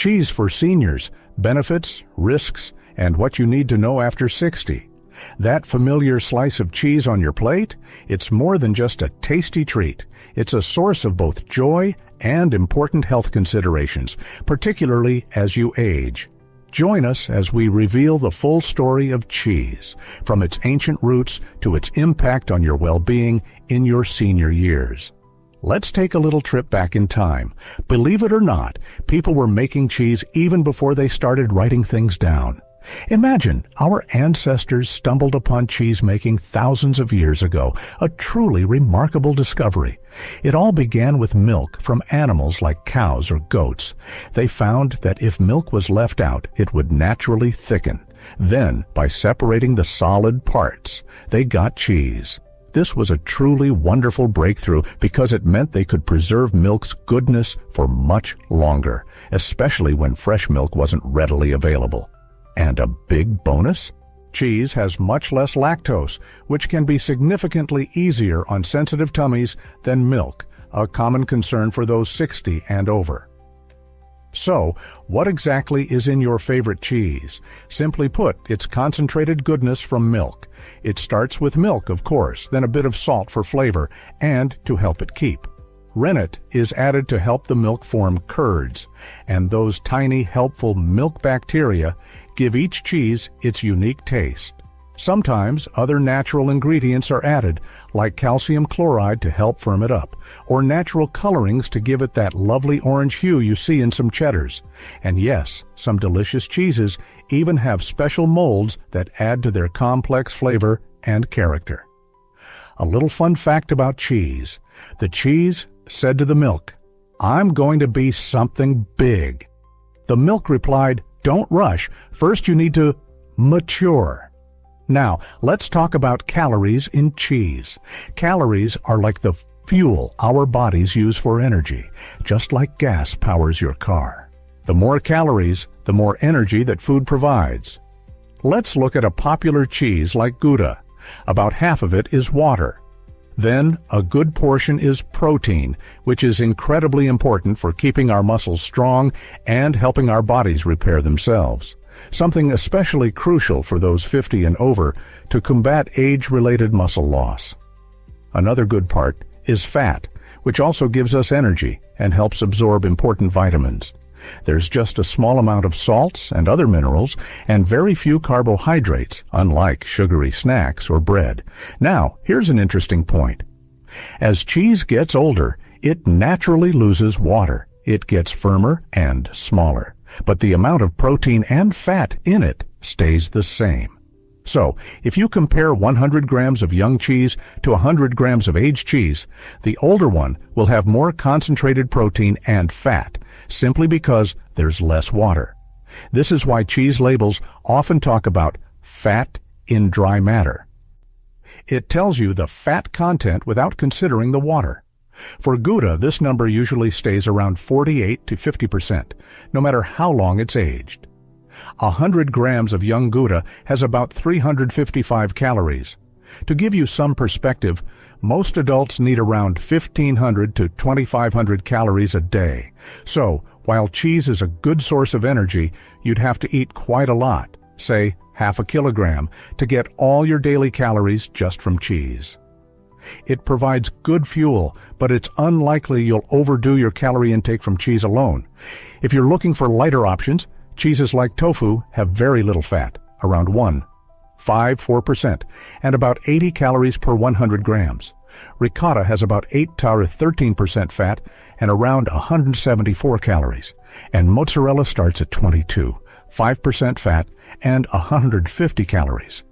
Cheese for Seniors, Benefits, Risks, and What You Need to Know After 60. That familiar slice of cheese on your plate? It's more than just a tasty treat. It's a source of both joy and important health considerations, particularly as you age. Join us as we reveal the full story of cheese, from its ancient roots to its impact on your well-being in your senior years. Let's take a little trip back in time. Believe it or not, people were making cheese even before they started writing things down. Imagine our ancestors stumbled upon cheese making thousands of years ago, a truly remarkable discovery. It all began with milk from animals like cows or goats. They found that if milk was left out, it would naturally thicken. Then, by separating the solid parts, they got cheese. This was a truly wonderful breakthrough because it meant they could preserve milk's goodness for much longer, especially when fresh milk wasn't readily available. And a big bonus? Cheese has much less lactose, which can be significantly easier on sensitive tummies than milk, a common concern for those 60 and over. So, what exactly is in your favorite cheese? Simply put, it's concentrated goodness from milk. It starts with milk, of course, then a bit of salt for flavor, and to help it keep. Rennet is added to help the milk form curds, and those tiny, helpful milk bacteria give each cheese its unique taste. Sometimes other natural ingredients are added, like calcium chloride to help firm it up, or natural colorings to give it that lovely orange hue you see in some cheddars. And yes, some delicious cheeses even have special molds that add to their complex flavor and character. A little fun fact about cheese. The cheese said to the milk, "I'm going to be something big." The milk replied, "Don't rush. First you need to mature." Now, let's talk about calories in cheese. Calories are like the fuel our bodies use for energy, just like gas powers your car. The more calories, the more energy that food provides. Let's look at a popular cheese like Gouda. About half of it is water. Then, a good portion is protein, which is incredibly important for keeping our muscles strong and helping our bodies repair themselves. Something especially crucial for those 50 and over to combat age-related muscle loss. Another good part is fat, which also gives us energy and helps absorb important vitamins. There's just a small amount of salts and other minerals, and very few carbohydrates, unlike sugary snacks or bread. Now, here's an interesting point. As cheese gets older, it naturally loses water. It gets firmer and smaller, but the amount of protein and fat in it stays the same. So, if you compare 100 grams of young cheese to 100 grams of aged cheese, the older one will have more concentrated protein and fat, simply because there's less water. This is why cheese labels often talk about fat in dry matter. It tells you the fat content without considering the water. For Gouda, this number usually stays around 48 to 50%, no matter how long it's aged. 100 grams of young Gouda has about 355 calories. To give you some perspective, most adults need around 1,500 to 2,500 calories a day. So, while cheese is a good source of energy, you'd have to eat quite a lot, say half a kilogram, to get all your daily calories just from cheese. It provides good fuel, but it's unlikely you'll overdo your calorie intake from cheese alone. If you're looking for lighter options, cheeses like tofu have very little fat, around 4%, and about 80 calories per 100 grams. Ricotta has about 8 to 13% fat and around 174 calories. And mozzarella starts at 22, 5% fat, and 150 calories.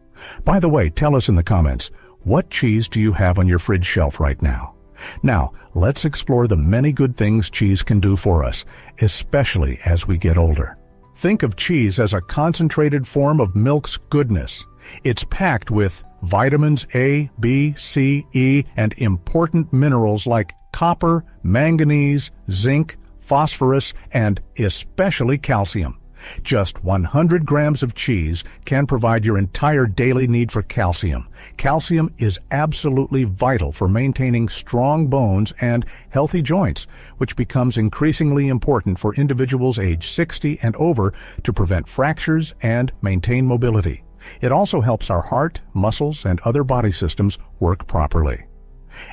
By the way, tell us in the comments, what cheese do you have on your fridge shelf right now? Now, let's explore the many good things cheese can do for us, especially as we get older. Think of cheese as a concentrated form of milk's goodness. It's packed with vitamins A, B, C, E, and important minerals like copper, manganese, zinc, phosphorus, and especially calcium. Just 100 grams of cheese can provide your entire daily need for calcium. Calcium is absolutely vital for maintaining strong bones and healthy joints, which becomes increasingly important for individuals age 60 and over to prevent fractures and maintain mobility. It also helps our heart, muscles, and other body systems work properly.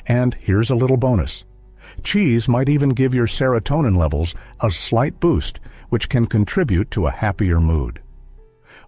And here's a little bonus. Cheese might even give your serotonin levels a slight boost, which can contribute to a happier mood.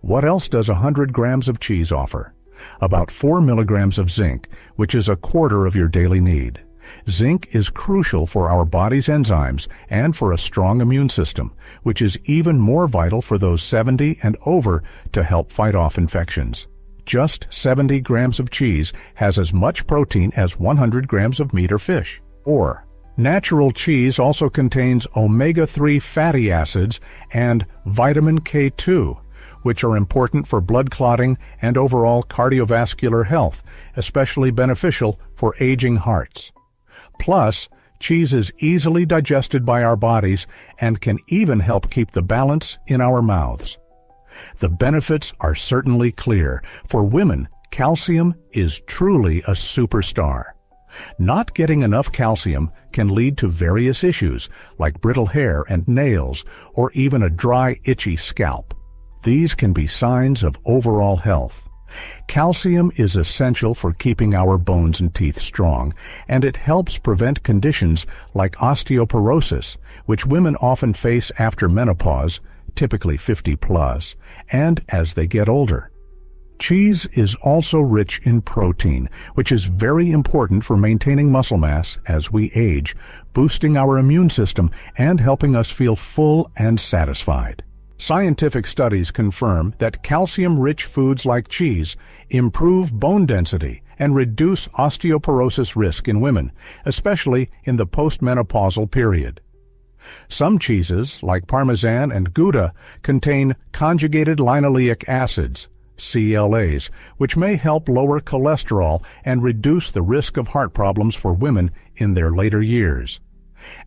What else does 100 grams of cheese offer? About 4 milligrams of zinc, which is a quarter of your daily need. Zinc is crucial for our body's enzymes and for a strong immune system, which is even more vital for those 70 and over to help fight off infections. Just 70 grams of cheese has as much protein as 100 grams of meat or fish. Or, natural cheese also contains omega-3 fatty acids and vitamin K2, which are important for blood clotting and overall cardiovascular health, especially beneficial for aging hearts. Plus, cheese is easily digested by our bodies and can even help keep the balance in our mouths. The benefits are certainly clear. For women, calcium is truly a superstar. Not getting enough calcium can lead to various issues like brittle hair and nails, or even a dry, itchy scalp. These can be signs of overall health. Calcium is essential for keeping our bones and teeth strong, and it helps prevent conditions like osteoporosis, which women often face after menopause, typically 50 plus, and as they get older. Cheese is also rich in protein, which is very important for maintaining muscle mass as we age, boosting our immune system and helping us feel full and satisfied. Scientific studies confirm that calcium-rich foods like cheese improve bone density and reduce osteoporosis risk in women, especially in the postmenopausal period. Some cheeses, like Parmesan and Gouda, contain conjugated linoleic acids, CLAs, which may help lower cholesterol and reduce the risk of heart problems for women in their later years.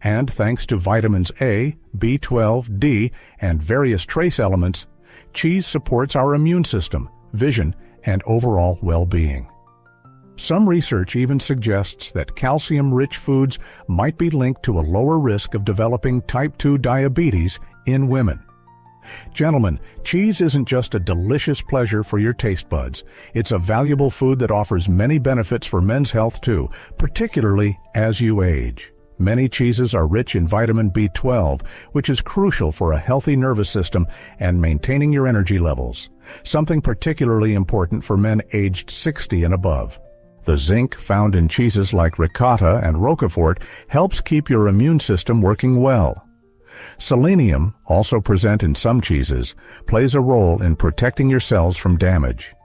And thanks to vitamins A, B12, D, and various trace elements, cheese supports our immune system, vision, and overall well-being. Some research even suggests that calcium-rich foods might be linked to a lower risk of developing type 2 diabetes in women. Gentlemen, cheese isn't just a delicious pleasure for your taste buds. It's a valuable food that offers many benefits for men's health too, particularly as you age. Many cheeses are rich in vitamin B12, which is crucial for a healthy nervous system and maintaining your energy levels, something particularly important for men aged 60 and above. The zinc found in cheeses like ricotta and Roquefort helps keep your immune system working well. Selenium, also present in some cheeses, plays a role in protecting your cells from damage.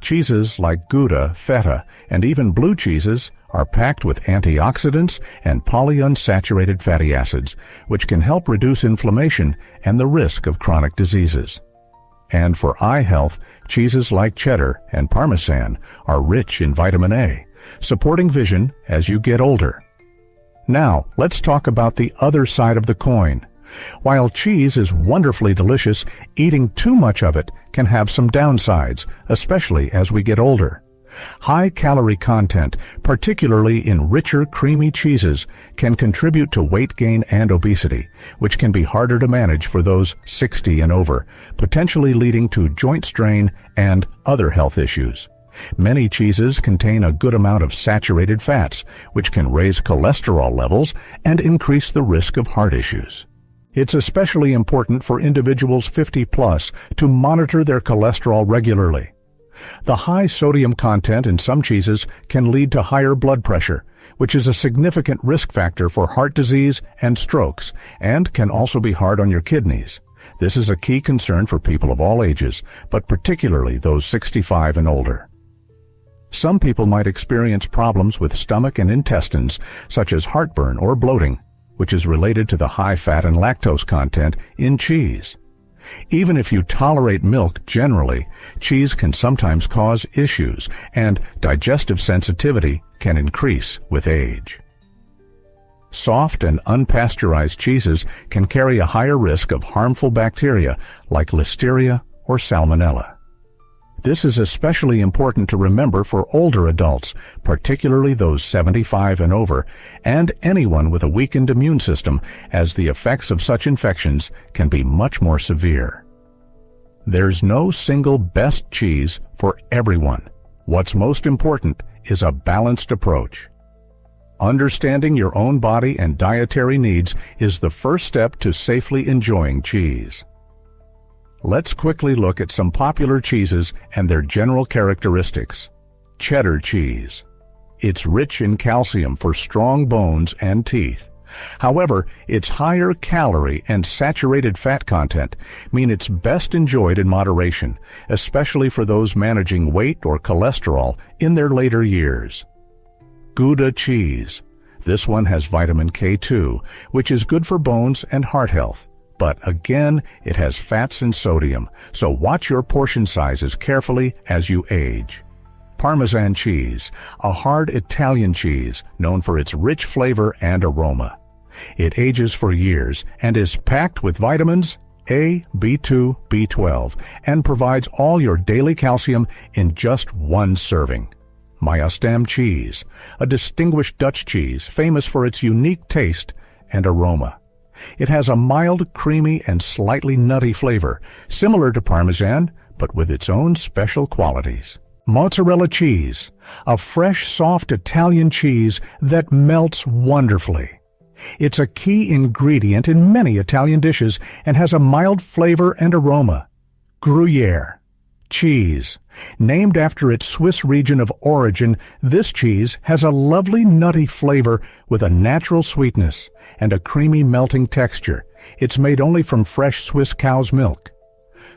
Cheeses like Gouda, feta, and even blue cheeses are packed with antioxidants and polyunsaturated fatty acids, which can help reduce inflammation and the risk of chronic diseases. And for eye health, cheeses like cheddar and Parmesan are rich in vitamin A, supporting vision as you get older. Now, let's talk about the other side of the coin. While cheese is wonderfully delicious, eating too much of it can have some downsides, especially as we get older. High-calorie content, particularly in richer, creamy cheeses, can contribute to weight gain and obesity, which can be harder to manage for those 60 and over, potentially leading to joint strain and other health issues. Many cheeses contain a good amount of saturated fats, which can raise cholesterol levels and increase the risk of heart issues. It's especially important for individuals 50 plus to monitor their cholesterol regularly. The high sodium content in some cheeses can lead to higher blood pressure, which is a significant risk factor for heart disease and strokes, and can also be hard on your kidneys. This is a key concern for people of all ages, but particularly those 65 and older. Some people might experience problems with stomach and intestines, such as heartburn or bloating, which is related to the high fat and lactose content in cheese. Even if you tolerate milk generally, cheese can sometimes cause issues, and digestive sensitivity can increase with age. Soft and unpasteurized cheeses can carry a higher risk of harmful bacteria like Listeria or Salmonella. This is especially important to remember for older adults, particularly those 75 and over, and anyone with a weakened immune system, as the effects of such infections can be much more severe. There's no single best cheese for everyone. What's most important is a balanced approach. Understanding your own body and dietary needs is the first step to safely enjoying cheese. Let's quickly look at some popular cheeses and their general characteristics. Cheddar cheese. It's rich in calcium for strong bones and teeth. However, its higher calorie and saturated fat content mean it's best enjoyed in moderation, especially for those managing weight or cholesterol in their later years. Gouda cheese. This one has vitamin K2, which is good for bones and heart health. But again, it has fats and sodium, so watch your portion sizes carefully as you age. Parmesan cheese, a hard Italian cheese known for its rich flavor and aroma. It ages for years and is packed with vitamins A, B2, B12, and provides all your daily calcium in just one serving. Maasdam cheese, a distinguished Dutch cheese famous for its unique taste and aroma. It has a mild, creamy, and slightly nutty flavor, similar to Parmesan, but with its own special qualities. Mozzarella cheese, a fresh, soft Italian cheese that melts wonderfully. It's a key ingredient in many Italian dishes and has a mild flavor and aroma. Gruyere cheese. Named after its Swiss region of origin, this cheese has a lovely nutty flavor with a natural sweetness and a creamy melting texture. It's made only from fresh Swiss cow's milk.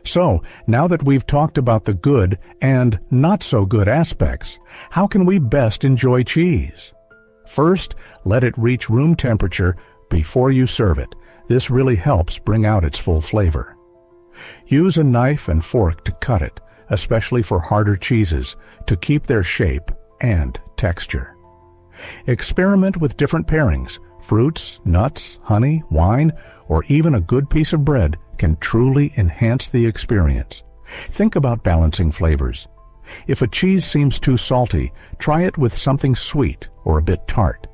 So, now that we've talked about the good and not so good aspects, how can we best enjoy cheese? First, let it reach room temperature before you serve it. This really helps bring out its full flavor. Use a knife and fork to cut it, especially for harder cheeses, to keep their shape and texture. Experiment with different pairings. Fruits, nuts, honey, wine, or even a good piece of bread can truly enhance the experience. Think about balancing flavors. If a cheese seems too salty, try it with something sweet or a bit tart.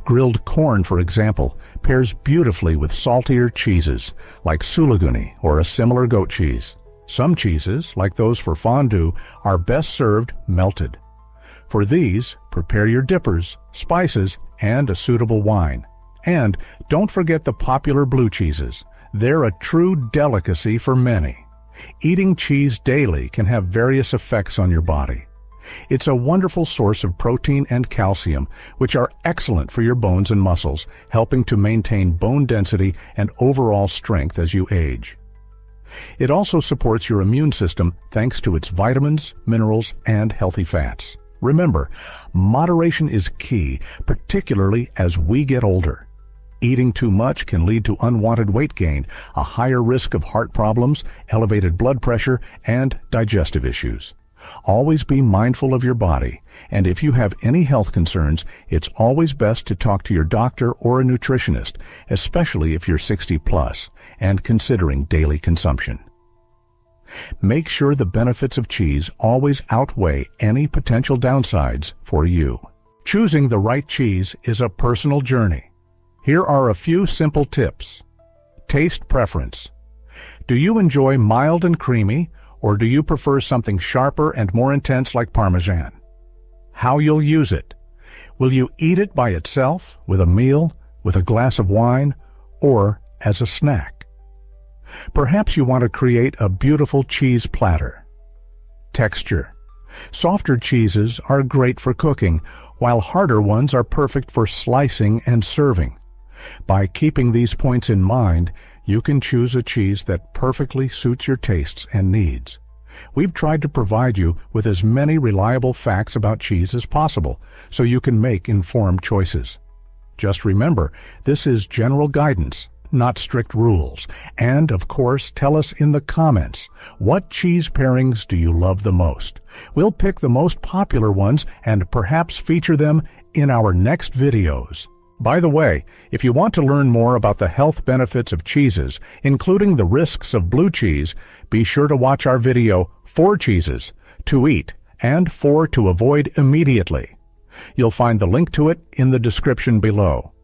Grilled corn, for example, pairs beautifully with saltier cheeses, like sulaguni or a similar goat cheese. Some cheeses, like those for fondue, are best served melted. For these, prepare your dippers, spices, and a suitable wine. And don't forget the popular blue cheeses. They're a true delicacy for many. Eating cheese daily can have various effects on your body. It's a wonderful source of protein and calcium, which are excellent for your bones and muscles, helping to maintain bone density and overall strength as you age. It also supports your immune system thanks to its vitamins, minerals, and healthy fats. Remember, moderation is key, particularly as we get older. Eating too much can lead to unwanted weight gain, a higher risk of heart problems, elevated blood pressure, and digestive issues. Always be mindful of your body, and if you have any health concerns, it's always best to talk to your doctor or a nutritionist, especially if you're 60 plus and considering daily consumption. Make sure the benefits of cheese always outweigh any potential downsides for you. Choosing the right cheese is a personal journey. Here are a few simple tips. Taste preference. Do you enjoy mild and creamy, or do you prefer something sharper and more intense like Parmesan? How you'll use it. Will you eat it by itself, with a meal, with a glass of wine, or as a snack? Perhaps you want to create a beautiful cheese platter. Texture. Softer cheeses are great for cooking, while harder ones are perfect for slicing and serving. By keeping these points in mind, you can choose a cheese that perfectly suits your tastes and needs. We've tried to provide you with as many reliable facts about cheese as possible, so you can make informed choices. Just remember, this is general guidance, not strict rules. And, of course, tell us in the comments, what cheese pairings do you love the most? We'll pick the most popular ones and perhaps feature them in our next videos. By the way, if you want to learn more about the health benefits of cheeses, including the risks of blue cheese, be sure to watch our video, 4 Cheeses to Eat and 4 to Avoid Immediately. You'll find the link to it in the description below.